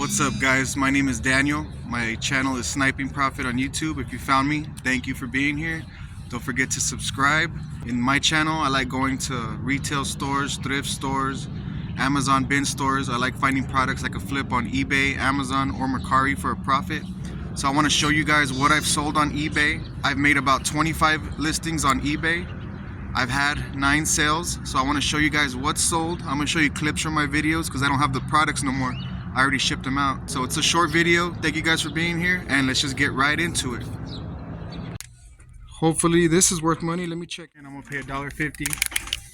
What's up, guys? My name is Daniel. My channel is Sniping Profit on YouTube. If you found me, thank you for being here. Don't forget to subscribe. In my channel, I like going to retail stores, thrift stores, Amazon bin stores. I like finding products I could flip on eBay, Amazon, or Mercari for a profit. So I want to show you guys what I've sold on eBay. I've made about 25 listings on eBay. I've had 9 sales, so I want to show you guys what's sold. I'm going to show you clips from my videos because I don't have the products no more. I already shipped them out. So it's a short video. Thank you guys for being here, and let's just get right into it. Hopefully this is worth money. Let me check in. I'm gonna pay $1.50.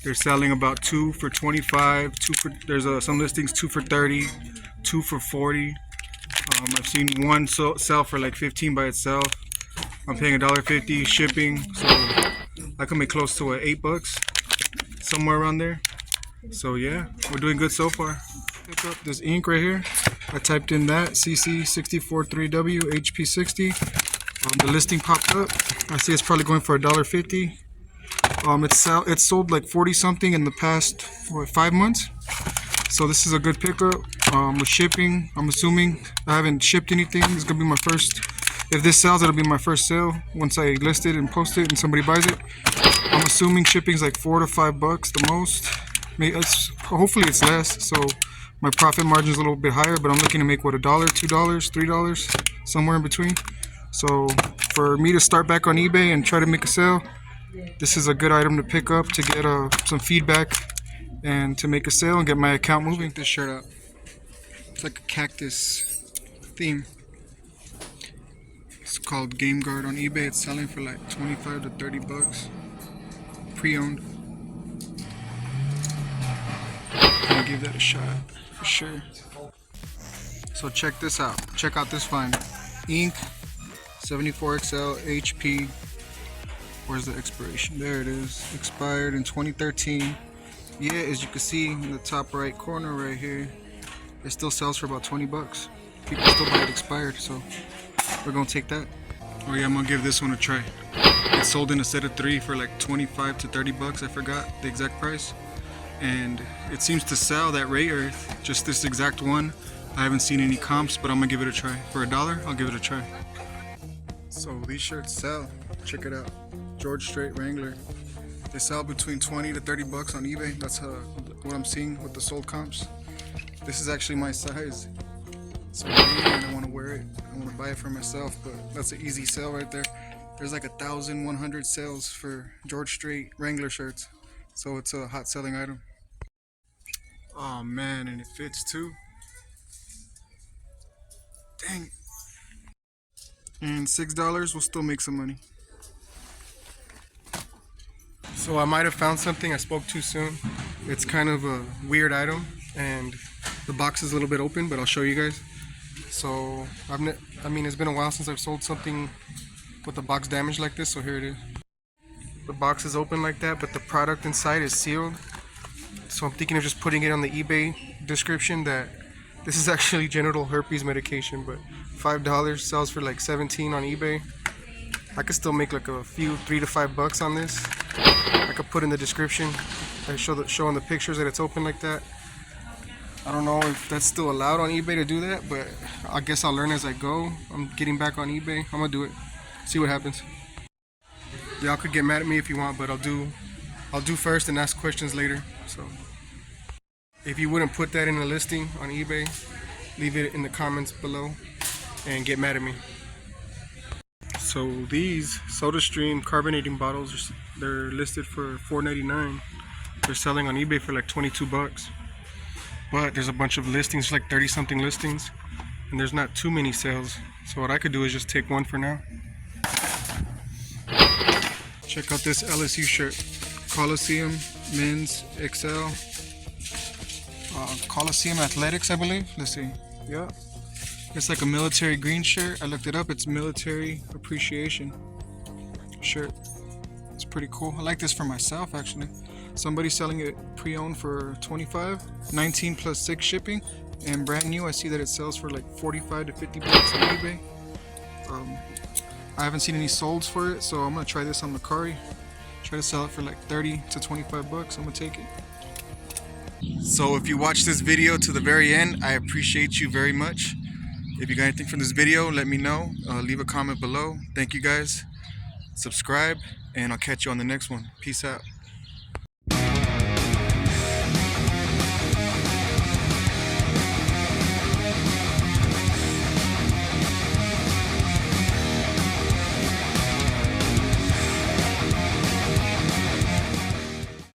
They're selling about 2 for 25. There's some listings 2 for 30, 2 for 40. I've seen one sell for like 15 by itself. I'm paying $1.50 shipping, so I can make close to $8 somewhere around there. So yeah, we're doing good so far. Pick up this ink right here. I typed in that CC643W HP60. The listing popped up. I see it's probably going for $1.50. It's sold like 40 something in the past 5 months. So this is a good pickup. With shipping, I'm assuming I haven't shipped anything. It's gonna be my first. If this sells, it'll be my first sale once I list it and post it and somebody buys it. I'm assuming shipping's like $4 to $5 the most. Hopefully it's less, so my profit margin is a little bit higher, but I'm looking to make what, $1, $2, $3, somewhere in between. So for me to start back on eBay and try to make a sale, this is a good item to pick up to get some feedback and to make a sale and get my account moving. This shirt up. It's like a cactus theme. It's called Game Guard on eBay. It's selling for like 25 to $30, pre-owned. I'm gonna give that a shot for sure. So check this out. Check out this find. Ink, 74XL HP. Where's the expiration? There it is. Expired in 2013. Yeah, as you can see in the top right corner right here, it still sells for about $20. People still buy it expired, so we're gonna take that. Oh yeah, I'm gonna give this one a try. It's sold in a set of 3 for like 25 to $30. I forgot the exact price. And it seems to sell that Ray Earth, just this exact one. I haven't seen any comps, but I'm gonna give it a try. For $1, I'll give it a try. So these shirts sell. Check it out. George Strait Wrangler. They sell between 20 to $30 on eBay. That's what I'm seeing with the sold comps. This is actually my size. So I don't want to wear it. I want to buy it for myself, but that's an easy sale right there. There's like 1,100 sales for George Strait Wrangler shirts. So it's a hot selling item. Oh man, and it fits too. Dang. And $6 will still make some money. So I might have found something. I spoke too soon. It's kind of a weird item, and the box is a little bit open, but I'll show you guys. So it's been a while since I've sold something with the box damaged like this. So here it is. The box is open like that, but the product inside is sealed. So I'm thinking of just putting it on the eBay description that this is actually genital herpes medication, but $5 sells for like 17 on eBay. I could still make like a few, $3 to $5 on this. I could put in the description. I show on the pictures that it's open like that. I don't know if that's still allowed on eBay to do that, but I guess I'll learn as I go. I'm getting back on eBay. I'm gonna do it. See what happens. Y'all could get mad at me if you want, but I'll do first and ask questions later. So if you wouldn't put that in the listing on eBay, leave it in the comments below and get mad at me. So these SodaStream carbonating bottles, they're listed for $4.99. They're selling on eBay for like $22. But there's a bunch of listings, like 30 something listings, and there's not too many sales. So what I could do is just take one for now. Check out this LSU shirt. Coliseum Men's XL. Coliseum Athletics, I believe. Let's see. Yeah. It's like a military green shirt. I looked it up. It's military appreciation shirt. It's pretty cool. I like this for myself, actually. Somebody's selling it pre-owned for $25, 19 plus 6 shipping, and brand new. I see that it sells for like 45 to $50 on eBay. I haven't seen any solds for it, so I'm gonna try this on Mercari. Try to sell it for like 30 to $25. I'm gonna take it. So if you watch this video to the very end, I appreciate you very much. If you got anything from this video, let me know. Leave a comment below. Thank you guys. Subscribe, and I'll catch you on the next one. Peace out.